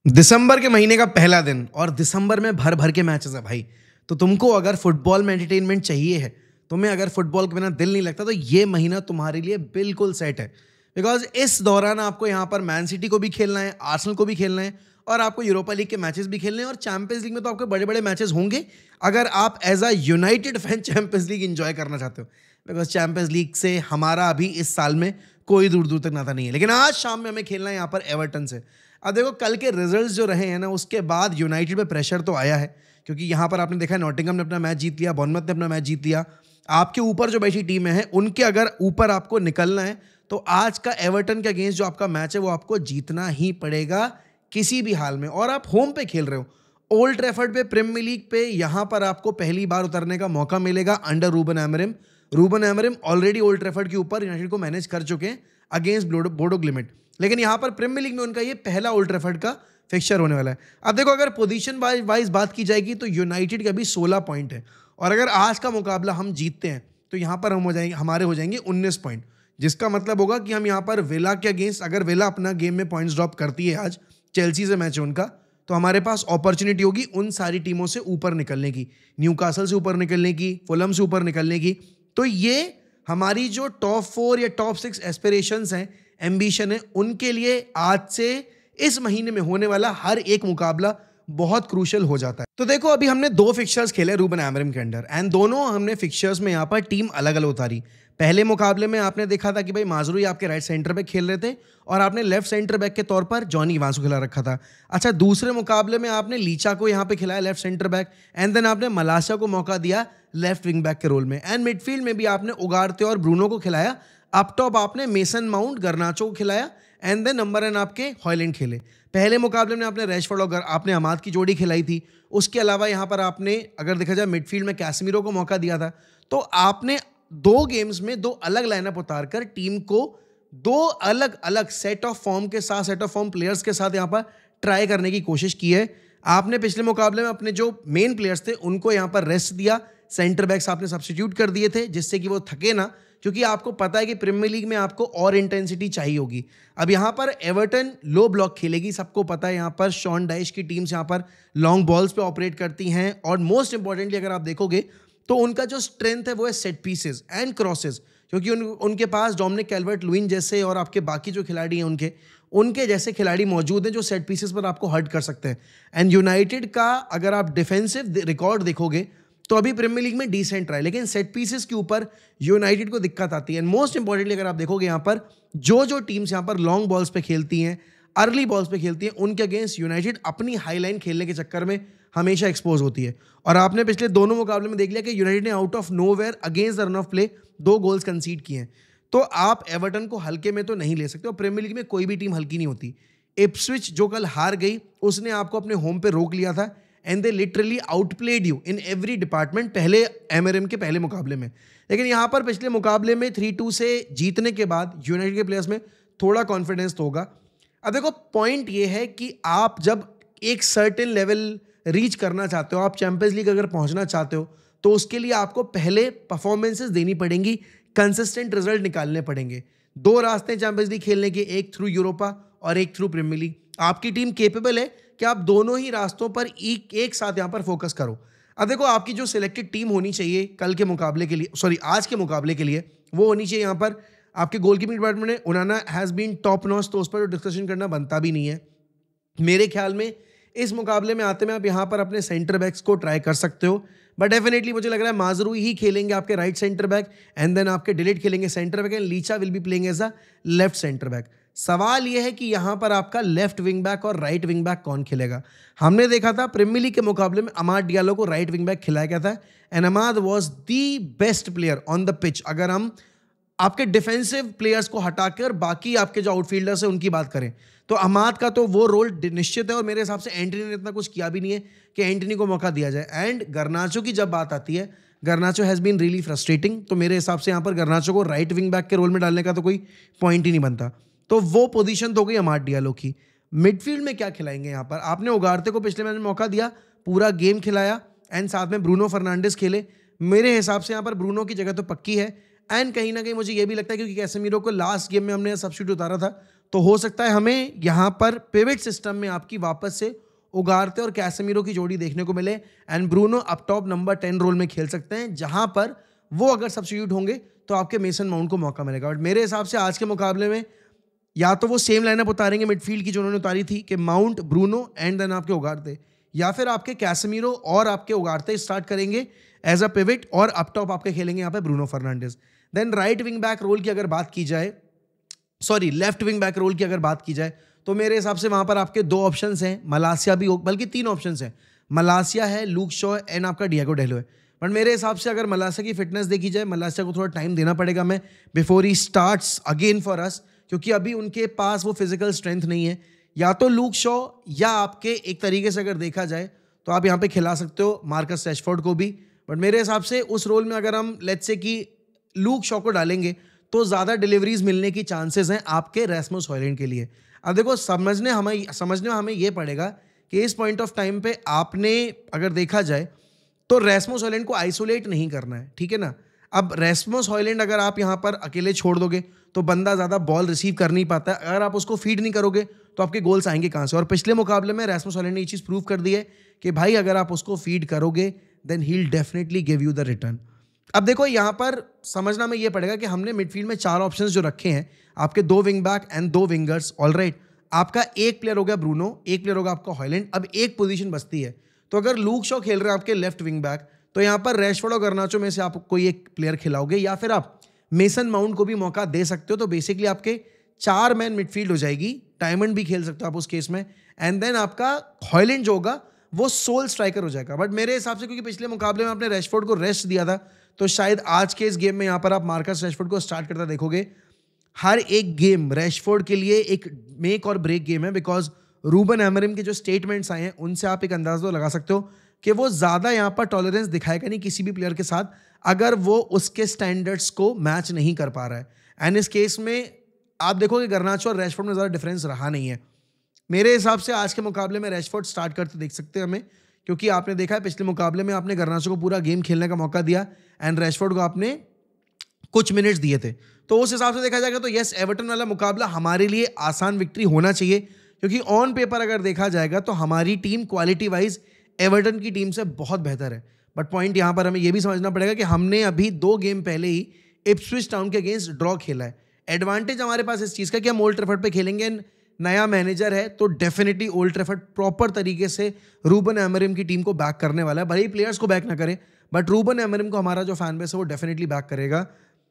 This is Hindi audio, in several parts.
दिसंबर के महीने का पहला दिन और दिसंबर में भर भर के मैचेस है भाई। तो तुमको अगर फुटबॉल में एंटरटेनमेंट चाहिए है, तुम्हें अगर फुटबॉल के बिना दिल नहीं लगता, तो ये महीना तुम्हारे लिए बिल्कुल सेट है। बिकॉज इस दौरान आपको यहाँ पर मैन सिटी को भी खेलना है, आर्सेनल को भी खेलना है, और आपको यूरोपा लीग के मैचेस भी खेलने हैं, और चैंपियंस लीग में तो आपके बड़े बड़े मैचेस होंगे अगर आप as a United fan Champions League enjoy करना चाहते हो। बिकॉज चैंपियंस लीग से हमारा अभी इस साल में कोई दूर दूर तक नाता नहीं है। लेकिन आज शाम में हमें खेलना है यहाँ पर एवर्टन से। अब देखो, कल के रिजल्ट्स जो रहे हैं ना, उसके बाद यूनाइटेड पे प्रेशर तो आया है, क्योंकि यहाँ पर आपने देखा नॉटिंघम ने अपना मैच जीत लिया, बॉर्नमथ ने अपना मैच जीत लिया। आपके ऊपर जो बैठी टीमें हैं, उनके अगर ऊपर आपको निकलना है, तो आज का एवर्टन के अगेंस्ट जो आपका मैच है वो आपको जीतना ही पड़ेगा किसी भी हाल में। और आप होम पे खेल रहे हो, ओल्ड ट्रैफर्ड पे, प्रीमियर लीग पे, यहाँ पर आपको पहली बार उतरने का मौका मिलेगा under Ruben Amorim. Ruben Amorim already Old Trafford के ऊपर यूनाइटेड को मैनेज कर चुके हैं अगेंस्ट बोडो ग्लिमट, लेकिन यहाँ पर प्रीमियर लीग में उनका ये पहला ओल्ड ट्रैफर्ड का फिक्सचर होने वाला है। अब देखो, अगर पोजीशन वाइज बात की जाएगी तो यूनाइटेड के अभी 16 पॉइंट है, और अगर आज का मुकाबला हम जीतते हैं तो यहाँ पर हमारे हो जाएंगे 19 पॉइंट, जिसका मतलब होगा कि हम यहाँ पर विला के अगेंस्ट, अगर विला अपना गेम में पॉइंट्स ड्रॉप करती है, आज चेल्सी से मैच है उनका, तो हमारे पास अपॉर्चुनिटी होगी उन सारी टीमों से ऊपर निकलने की, न्यूकासल से ऊपर निकलने की, फुलहम से ऊपर निकलने की। तो ये हमारी जो टॉप 4 या टॉप 6 एस्पिरेशंस हैं, एम्बिशन है, उनके लिए आज से इस महीने में होने वाला हर एक मुकाबला बहुत क्रूशियल हो जाता है। तो देखो, अभी हमने 2 फिक्सचर्स खेले रूबन एमरिम के अंडर, एंड दोनों हमने फिक्सचर्स में यहाँ पर टीम अलग अलग उतारी। पहले मुकाबले में आपने देखा था कि भाई माजरूई आपके राइट सेंटर पे खेल रहे थे, और आपने लेफ्ट सेंटर बैक के तौर पर जॉनी इवांसो खिला रखा था। अच्छा, दूसरे मुकाबले में आपने लीचा को यहाँ पे खिलाया left centre back, and then आपने मलाशा को मौका दिया लेफ्ट विंग बैक के रोल में, एंड मिडफील्ड में भी आपने उगारते और ब्रूनो को खिलाया। अप टॉप आपने मेसन माउंट, गर्नाचो को खिलाया, एंड देन नंबर 9 आपके हॉयलैंड खेले। पहले मुकाबले में आपने रैशफोर्ड और आपने अमाद की जोड़ी खिलाई थी। उसके अलावा यहाँ पर आपने, अगर देखा जाए, मिडफील्ड में कैसमीरो को मौका दिया था। तो आपने 2 गेम्स में 2 अलग लाइनअप उतारकर टीम को 2 अलग अलग सेट ऑफ फॉर्म के साथ, सेट ऑफ फॉर्म प्लेयर्स के साथ यहाँ पर ट्राई करने की कोशिश की है। आपने पिछले मुकाबले में अपने जो मेन प्लेयर्स थे उनको यहाँ पर रेस्ट दिया, सेंटर बैक्स आपने सब्स्टिट्यूट कर दिए थे, जिससे कि वो थके ना, क्योंकि आपको पता है कि प्रीमियर लीग में आपको और इंटेंसिटी चाहिए होगी। अब यहाँ पर एवर्टन लो ब्लॉक खेलेगी, सबको पता है। यहाँ पर शॉन डाइश की टीम्स यहाँ पर लॉन्ग बॉल्स पे ऑपरेट करती हैं, और मोस्ट इंपॉर्टेंटली अगर आप देखोगे तो उनका जो स्ट्रेंथ है वो है सेट पीसेस एंड क्रॉसेस, क्योंकि उनके पास डोमिनिक कैल्वर्ट-लुइन जैसे और आपके बाकी जो खिलाड़ी हैं उनके जैसे खिलाड़ी मौजूद हैं जो सेट पीसेस पर आपको हर्ट कर सकते हैं। एंड यूनाइटेड का अगर आप डिफेंसिव रिकॉर्ड देखोगे तो अभी प्रीमियर लीग में डिसेंट रहा है, लेकिन सेट पीसेस के ऊपर यूनाइटेड को दिक्कत आती है। एंड मोस्ट इंपॉर्टेंटली अगर आप देखोगे यहाँ पर जो टीम्स यहाँ पर लॉन्ग बॉल्स पे खेलती हैं, अर्ली बॉल्स पे खेलती हैं, उनके अगेंस्ट यूनाइटेड अपनी हाई लाइन खेलने के चक्कर में हमेशा एक्सपोज होती है। और आपने पिछले दोनों मुकाबले में देख लिया कि यूनाइटेड ने out of nowhere against the run of play 2 goals कंसीड किए हैं। तो आप एवर्टन को हल्के में तो नहीं ले सकते, और प्रीमियर लीग में कोई भी टीम हल्की नहीं होती। इप्सविच जो कल हार गई, उसने आपको अपने होम पे रोक लिया था, and they literally outplayed you in every department पहले एमआरएम के पहले मुकाबले में। लेकिन यहाँ पर पिछले मुकाबले में 3-2 से जीतने के बाद यूनाइटेड के प्लेयर्स में थोड़ा कॉन्फिडेंस तो होगा। अब देखो, पॉइंट ये है कि आप जब एक सर्टेन लेवल रीच करना चाहते हो, आप चैंपियंस लीग अगर पहुंचना चाहते हो, तो उसके लिए आपको पहले परफॉर्मेंसेस देनी पड़ेंगी, कंसिस्टेंट रिजल्ट निकालने पड़ेंगे। 2 रास्ते हैं चैंपियंस लीग खेलने के, एक थ्रू यूरोपा और एक थ्रू प्रीमियर लीग। आपकी टीम केपेबल है कि आप दोनों ही रास्तों पर एक साथ यहाँ पर फोकस करो। अब देखो, आपकी जो सिलेक्टेड टीम होनी चाहिए कल के मुकाबले के लिए, सॉरी आज के मुकाबले के लिए, वो होनी चाहिए यहाँ पर आपके गोलकीपिंग डिपार्टमेंट में Onana has been top notch, तो उस पर डिस्कशन करना बनता भी नहीं है। मेरे ख्याल में इस मुकाबले में आते में आप यहाँ पर अपने सेंटर बैक्स को ट्राई कर सकते हो, बट डेफिनेटली मुझे लग रहा है माजरूई ही खेलेंगे आपके right centre back, and then आपके डिलीट खेलेंगे centre back, and Licha will be playing as a left centre back. सवाल यह है कि यहाँ पर आपका लेफ्ट विंग बैक और राइट विंग बैक कौन खेलेगा। हमने देखा था प्रीमियर लीग के मुकाबले में अमाद डियालो को राइट विंग बैक खिलाया गया था, and Amad was the best player on the pitch. अगर हम आपके डिफेंसिव प्लेयर्स को हटाकर बाकी आपके जो आउटफील्डर्स हैं उनकी बात करें, तो अमाद का तो वो रोल निश्चित है, और मेरे हिसाब से एंटनी ने इतना कुछ किया भी नहीं है कि एंटनी को मौका दिया जाए। एंड गर्नाचो की जब बात आती है, Garnacho has been really frustrating, तो मेरे हिसाब से यहाँ पर गर्नाचो को राइट विंग बैक के रोल में डालने का तो कोई पॉइंट ही नहीं बनता। तो वो पोजीशन तो हो गई अमाद डियालो की। मिडफील्ड में क्या खिलाएंगे यहाँ पर? आपने उगारते को पिछले मैच में मौका दिया, पूरा गेम खिलाया, एंड साथ में ब्रूनो फर्नांडिस खेले। मेरे हिसाब से यहाँ पर ब्रूनो की जगह तो पक्की है, एंड कहीं ना कहीं मुझे ये भी लगता है क्योंकि कैसेमीरो को लास्ट गेम में हमने सब्स्टिट्यूट उतारा था, तो हो सकता है हमें यहाँ पर पिवट सिस्टम में आपकी वापस से उगारते और कैसेमीरो की जोड़ी देखने को मिले and Bruno up top number 10 role में खेल सकते हैं, जहां पर वो अगर सब्स्टिट्यूट होंगे तो आपके मेसन माउंट को मौका मिलेगा। बट मेरे हिसाब से आज के मुकाबले में या तो वो सेम लाइनअप उतारेंगे मिडफील्ड की जो उन्होंने उतारी थी कि माउंट, ब्रूनो एंड देन आपके उगारते, या फिर आपके कैसेमीरो और आपके उगारते स्टार्ट करेंगे एज अ पिवट और अप टॉप आपके खेलेंगे यहाँ पे Bruno Fernandes. Then right wing back role की अगर बात की जाए, लेफ्ट विंग बैक रोल की अगर बात की जाए, तो मेरे हिसाब से वहां पर आपके 2 ऑप्शंस हैं, मलासिया भी बल्कि 3 ऑप्शंस हैं, मलासिया है, लूक शॉ एंड आपका डिएगो डेलो है। बट मेरे हिसाब से अगर मलासिया की फिटनेस देखी जाए, मलासिया को थोड़ा टाइम देना पड़ेगा मैं before he starts again for us, क्योंकि अभी उनके पास वो फिजिकल स्ट्रेंथ नहीं है। या तो लूक शॉ या आपके एक तरीके से अगर देखा जाए तो आप यहाँ पे खिला सकते हो मार्कस रैशफोर्ड को भी। बट मेरे हिसाब से उस रोल में अगर हम लेट्स से कि लूक शॉ को डालेंगे तो ज़्यादा डिलीवरीज मिलने की चांसेस हैं आपके रैसमस हॉयलैंड के लिए। अब देखो समझने में हमें ये पड़ेगा कि इस पॉइंट ऑफ टाइम पे आपने अगर देखा जाए तो रैसमस हॉयलैंड को आइसोलेट नहीं करना है, ठीक है ना। अब रैसमस हॉयलैंड अगर आप यहाँ पर अकेले छोड़ दोगे तो बंदा ज़्यादा बॉल रिसीव कर नहीं पाता है, अगर आप उसको फीड नहीं करोगे तो आपके गोल्स आएंगे कहाँ से। और पिछले मुकाबले में रैसमस हॉयलैंड ने ये चीज़ प्रूव कर दी है कि भाई अगर आप उसको फीड करोगे then he will definitely give you the return. अब देखो यहाँ पर समझना में ये पड़ेगा कि हमने मिडफील्ड में 4 ऑप्शंस जो रखे हैं, आपके 2 wing back and 2 wingers, alright. आपका एक प्लेयर हो गया ब्रूनो, एक प्लेयर होगा आपका हॉयलैंड, अब एक पोजीशन बचती है। तो अगर लूक शॉ खेल रहे हैं आपके लेफ्ट विंग बैक, तो यहाँ पर रैशफोर्ड और गर्नाचो में से आप कोई एक प्लेयर खिलाओगे, या फिर आप मेसन माउंट को भी मौका दे सकते हो। तो बेसिकली आपके 4 मैन मिडफील्ड हो जाएगी, डायमंड भी खेल सकते हो आप उस केस में, एंड देन आपका हॉयलैंड जो होगा वो सोल स्ट्राइकर हो जाएगा। बट मेरे हिसाब से क्योंकि पिछले मुकाबले में आपने रैशफोर्ड को रेस्ट दिया था, तो शायद आज के इस गेम में यहाँ पर आप मार्कस रैशफोर्ड को स्टार्ट करता देखोगे। हर एक गेम रैशफोर्ड के लिए एक मेक और ब्रेक गेम है, बिकॉज रूबन एमरिम के जो स्टेटमेंट्स आए हैं उनसे आप एक अंदाजा लगा सकते हो कि वो ज़्यादा यहाँ पर टॉलरेंस दिखाएगा नहीं किसी भी प्लेयर के साथ अगर वो उसके स्टैंडर्ड्स को मैच नहीं कर पा रहा है। एंड इस केस में आप देखोगे गर्नाचो और रैशफोर्ड में ज़्यादा डिफरेंस रहा नहीं है। मेरे हिसाब से आज के मुकाबले में रैशफोर्ड स्टार्ट करते देख सकते हैं हमें, क्योंकि आपने देखा है पिछले मुकाबले में आपने गर्नाचो को पूरा गेम खेलने का मौका दिया एंड रैशफोर्ड को आपने कुछ मिनट्स दिए थे। तो उस हिसाब से देखा जाएगा तो यस, एवर्टन वाला मुकाबला हमारे लिए आसान विक्ट्री होना चाहिए, क्योंकि ऑन पेपर अगर देखा जाएगा तो हमारी टीम क्वालिटी वाइज एवर्टन की टीम से बहुत बेहतर है। बट पॉइंट यहाँ पर हमें यह भी समझना पड़ेगा कि हमने अभी 2 गेम पहले ही इप्सविच टाउन के अगेंस्ट ड्रॉ खेला है। एडवांटेज हमारे पास इस चीज़ का कि हम ओल्ड ट्रैफर्ड पे खेलेंगे, नया मैनेजर है तो डेफिनेटली ओल्ड ट्रैफर्ड प्रॉपर तरीके से रूबन एमरिम की टीम को बैक करने वाला है। भले ही प्लेयर्स को बैक ना करे, बट रूबन एमरिम को हमारा जो फैन बेस है वो डेफिनेटली बैक करेगा।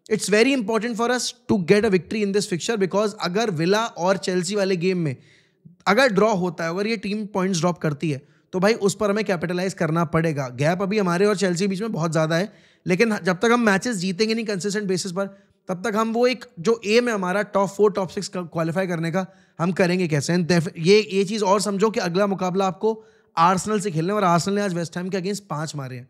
It's very important for us to get a victory in this fixture, because अगर विला और चेल्सी वाले गेम में अगर ड्रॉ होता है, अगर ये टीम पॉइंट्स ड्रॉप करती है, तो भाई उस पर हमें कैपिटलाइज करना पड़ेगा। गैप अभी हमारे और चेल्सी के बीच में बहुत ज़्यादा है, लेकिन जब तक हम मैचेस जीतेंगे नहीं कंसिस्टेंट बेसिस पर, तब तक हम वो एक जो एम है हमारा टॉप 4 टॉप 6 क्वालिफाई करने का, हम करेंगे कैसे। ये चीज़ और समझो कि अगला मुकाबला आपको आर्सेनल से खेलने, और आर्सेनल ने आज वेस्ट हैम के अगेंस्ट 5 मारे हैं।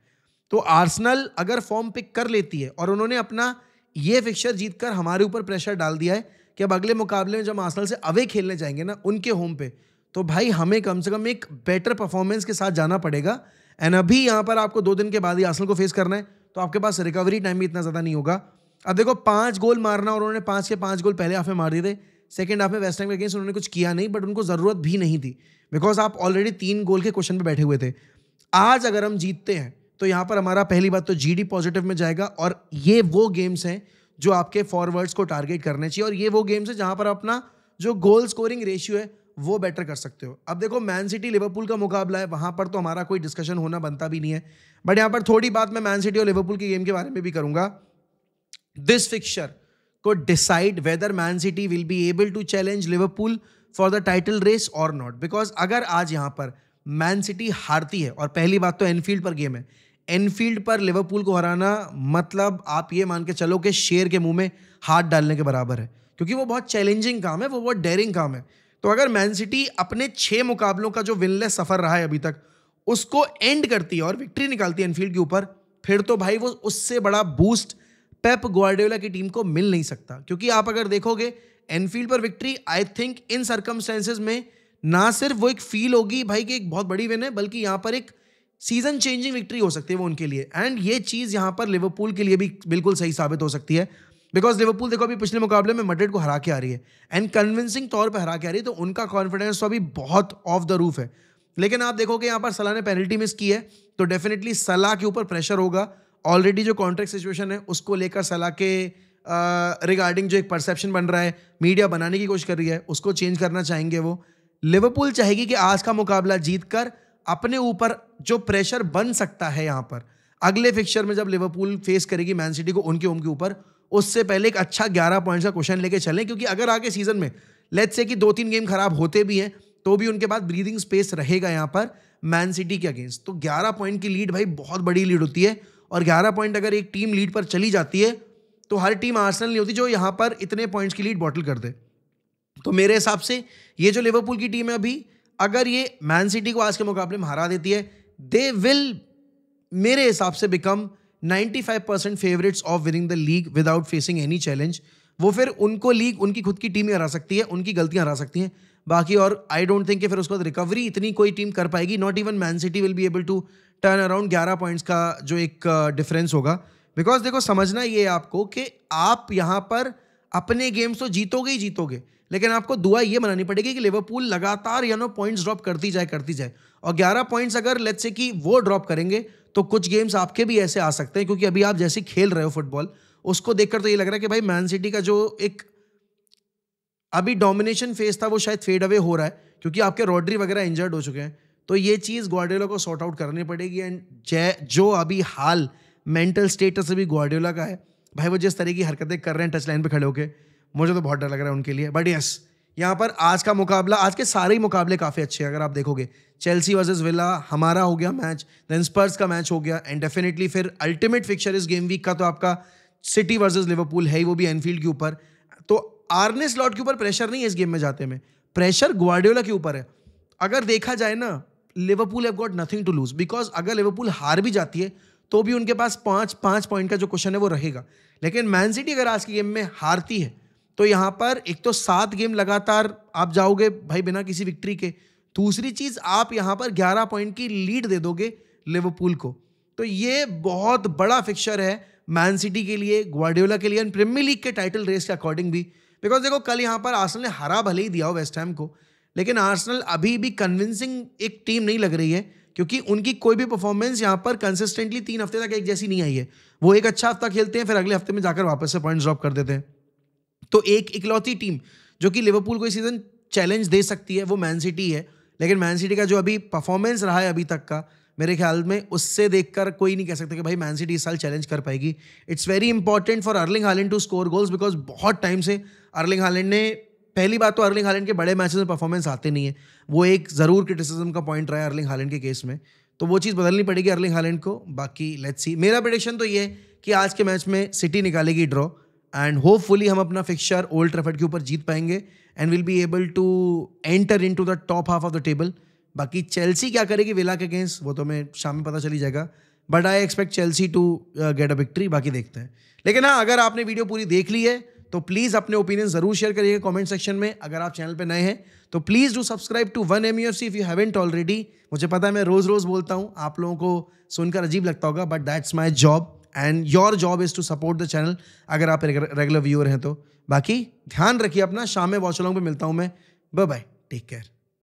तो आर्सेनल अगर फॉर्म पिक कर लेती है और उन्होंने अपना ये फिक्चर जीतकर हमारे ऊपर प्रेशर डाल दिया है कि अब अगले मुकाबले में जब आर्सेनल से अवे खेलने जाएंगे ना उनके होम पे, तो भाई हमें कम से कम एक बेटर परफॉर्मेंस के साथ जाना पड़ेगा। एंड अभी यहाँ पर आपको 2 दिन के बाद ही आर्सेनल को फेस करना है, तो आपके पास रिकवरी टाइम भी इतना ज़्यादा नहीं होगा। अब देखो 5 गोल मारना, और उन्होंने 5 के 5 गोल पहले हाफ में मार दिए थे। सेकंड हाफ में वेस्ट हैम के अगेंस्ट उन्होंने कुछ किया नहीं, बट उनको ज़रूरत भी नहीं थी, बिकॉज आप ऑलरेडी 3 गोल के क्वेश्चन पे बैठे हुए थे। आज अगर हम जीतते हैं तो यहाँ पर हमारा पहली बात तो जीडी पॉजिटिव में जाएगा, और ये वो गेम्स हैं जो आपके फॉरवर्ड्स को टारगेट करने चाहिए, और ये वो गेम्स हैं जहाँ पर अपना जो गोल स्कोरिंग रेशियो है वो बेटर कर सकते हो। अब देखो मैन सिटी लिवरपूल का मुकाबला है, वहाँ पर तो हमारा कोई डिस्कशन होना बनता भी नहीं है, बट यहाँ पर थोड़ी बात मैं मैन सिटी और लिवरपूल के गेम के बारे में भी करूँगा। This fixture could decide whether Man City will be able to challenge Liverpool for the title race or not, because अगर आज यहाँ पर मैन सिटी हारती है, और पहली बात तो एनफील्ड पर गेम है, एनफील्ड पर लिवरपूल को हराना मतलब आप ये मान के चलो कि शेर के मुंह में हाथ डालने के बराबर है, क्योंकि वो बहुत चैलेंजिंग काम है, वो बहुत डेयरिंग काम है। तो अगर मैन सिटी अपने 6 मुकाबलों का जो विनलेस सफर रहा है अभी तक उसको एंड करती है और विक्ट्री निकालती है एनफील्ड के ऊपर, फिर तो भाई वो उससे बड़ा बूस्ट पेप ग्वार्डियोला की टीम को मिल नहीं सकता। क्योंकि आप अगर देखोगे एनफील्ड पर victory, I think in circumstances में ना सिर्फ वो एक फील होगी भाई कि एक बहुत बड़ी विन है, बल्कि यहाँ पर एक सीजन चेंजिंग विक्ट्री हो सकती है वो उनके लिए। एंड ये चीज़ यहाँ पर लिवरपूल के लिए भी बिल्कुल सही साबित हो सकती है। बिकॉज लिवरपूल देखो अभी पिछले मुकाबले में मैड्रिड को हरा के आ रही है एंड कन्विंसिंग तौर पे हरा के आ रही है, तो उनका कॉन्फिडेंस तो अभी बहुत ऑफ द रूफ है। लेकिन आप देखोगे यहाँ पर सलाह ने पेनल्टी मिस की है, तो डेफिनेटली सलाह के ऊपर प्रेशर होगा। ऑलरेडी जो कॉन्ट्रैक्ट सिचुएशन है उसको लेकर सलाह के रिगार्डिंग जो एक परसेप्शन बन रहा है, मीडिया बनाने की कोशिश कर रही है, उसको चेंज करना चाहेंगे वो। लिवरपूल चाहेगी कि आज का मुकाबला जीतकर अपने ऊपर जो प्रेशर बन सकता है यहाँ पर अगले फिक्चर में जब लिवरपूल फेस करेगी मैन सिटी को उनके होम के ऊपर, उससे पहले एक अच्छा 11 पॉइंट्स का क्वेश्चन लेके चलें, क्योंकि अगर आगे सीजन में लेट्स से कि 2-3 गेम खराब होते भी हैं तो भी उनके पास ब्रीदिंग स्पेस रहेगा यहाँ पर मैन सिटी के अगेंस्ट। तो 11 पॉइंट की लीड भाई बहुत बड़ी लीड होती है, और 11 पॉइंट अगर एक टीम लीड पर चली जाती है तो हर टीम आर्सेनल नहीं होती जो यहाँ पर इतने पॉइंट्स की लीड बॉटल कर दे। तो मेरे हिसाब से ये जो लिवरपूल की टीम है अभी, अगर ये मैन सिटी को आज के मुकाबले में हरा देती है, दे विल मेरे हिसाब से become 95% favourites of winning the league without facing any challenge. वो फिर उनको लीग उनकी खुद की टीम ही हरा सकती है, उनकी गलतियां हरा सकती हैं बाकी, और आई डोंट थिंक कि फिर उसके बाद रिकवरी इतनी कोई टीम कर पाएगी। Not even Man City will be able to turn around 11 points का जो एक डिफरेंस होगा। बिकॉज देखो समझना ये है आपको कि आप यहाँ पर अपने गेम्स तो जीतोगे ही जीतोगे, लेकिन आपको दुआ ये मनानी पड़ेगी कि लिवरपूल लगातार पॉइंट्स ड्रॉप करती जाए। और 11 पॉइंट्स अगर लेट्स से कि वो ड्रॉप करेंगे तो कुछ गेम्स आपके भी ऐसे आ सकते हैं, क्योंकि अभी आप जैसे खेल रहे हो फुटबॉल उसको देखकर तो ये लग रहा है कि भाई मैन सिटी का जो एक अभी डोमिनेशन फेज था वो शायद फेड अवे हो रहा है, क्योंकि आपके रॉड्री वगैरह इंजर्ड हो चुके हैं। तो ये चीज़ ग्वार्डियोला को सॉर्ट आउट करनी पड़ेगी। एंड जो अभी हाल मेंटल स्टेटस अभी ग्वार्डियोला का है भाई, वो जिस तरह की हरकतें कर रहे हैं टच लाइन पे खड़े होके, मुझे तो बहुत डर लग रहा है उनके लिए। बट यस, यहाँ पर आज का मुकाबला, आज के सारे ही मुकाबले काफ़ी अच्छे हैं। अगर आप देखोगे चेल्सी वर्सेस विला हमारा हो गया मैच, देन स्पर्स का मैच हो गया, एंड डेफिनेटली फिर अल्टीमेट फिक्चर इस गेम वीक का तो आपका सिटी वर्सेस लिवरपूल है, वो भी एनफील्ड के ऊपर। तो आर्ने स्लॉट के ऊपर प्रेशर नहीं है इस गेम में जाते में, प्रेशर ग्वार्डियोला के ऊपर है। अगर देखा जाए ना, Liverpool have got nothing to lose, because अगर लिवरपूल हार भी जाती है तो भी उनके पास 5 पॉइंट का जो क्वेश्चन है वो रहेगा। लेकिन मैन सिटी अगर आज की गेम में हारती है तो यहाँ पर एक तो 7 गेम लगातार आप जाओगे भाई बिना किसी विक्ट्री के, दूसरी चीज़ आप यहाँ पर 11 पॉइंट की लीड दे दोगे लिवरपूल को। तो ये बहुत बड़ा फिक्चर है मैन सिटी के लिए, ग्वार्डियोला के लिए, एंड प्रीमियर लीग के टाइटल रेस के अकॉर्डिंग भी। बिकॉज देखो कल यहाँ पर आर्सेनल ने हरा भले ही दिया हो वेस्ट हैम को, लेकिन आर्सेनल अभी भी कन्विंसिंग एक टीम नहीं लग रही है, क्योंकि उनकी कोई भी परफॉर्मेंस यहाँ पर कंसिस्टेंटली 3 हफ्ते तक एक जैसी नहीं आई है। वो एक अच्छा हफ्ता खेलते हैं, फिर अगले हफ्ते में जाकर वापस से पॉइंट्स ड्रॉप कर देते हैं। तो एक इकलौती टीम जो कि लिवरपूल को इस सीजन चैलेंज दे सकती है वो मैन सिटी है। लेकिन मैन सिटी का जो अभी परफॉर्मेंस रहा है अभी तक का, मेरे ख्याल में उससे देखकर कोई नहीं कह सकता कि भाई मैन सिटी इस साल चैलेंज कर पाएगी। It's very important for Erling Haaland to score goals, because बहुत टाइम से अर्लिंग हालैंड ने, पहली बात तो अर्लिंग हालैंड के बड़े मैचेस में परफॉर्मेंस आते नहीं है, वो एक ज़रूर क्रिटिसिज्म का पॉइंट रहा है अर्लिंग हालैंड के केस में, तो वो चीज़ बदलनी पड़ेगी अर्लिंग हालैंड को। बाकी लेट्स सी, मेरा प्रेडिक्शन तो ये है कि आज के मैच में सिटी निकालेगी ड्रॉ, एंड होपफुली हम अपना फिक्चर ओल्ड ट्रैफर्ड के ऊपर जीत पाएंगे and will be able to enter into the top half of the table. बाकी चेल्सी क्या करेगी विला के अगेंस्ट वो तो मैं शाम में पता चली जाएगा, but I expect Chelsea to get a victory. बाकी देखते हैं। लेकिन हाँ, अगर आपने वीडियो पूरी देख ली है तो प्लीज़ अपने ओपिनियन ज़रूर शेयर करिएगा कमेंट सेक्शन में। अगर आप चैनल पे नए हैं तो please do subscribe to 1MUFC if you haven't already. मुझे पता है मैं रोज़ रोज़ बोलता हूँ, आप लोगों को सुनकर अजीब लगता होगा, but that's my job and your job is to support the channel अगर आप रेगुलर व्यूअर हैं तो। बाकी ध्यान रखिए अपना, शाम में वॉच अलॉन्ग पे मिलता हूँ मैं। Bye bye, take care.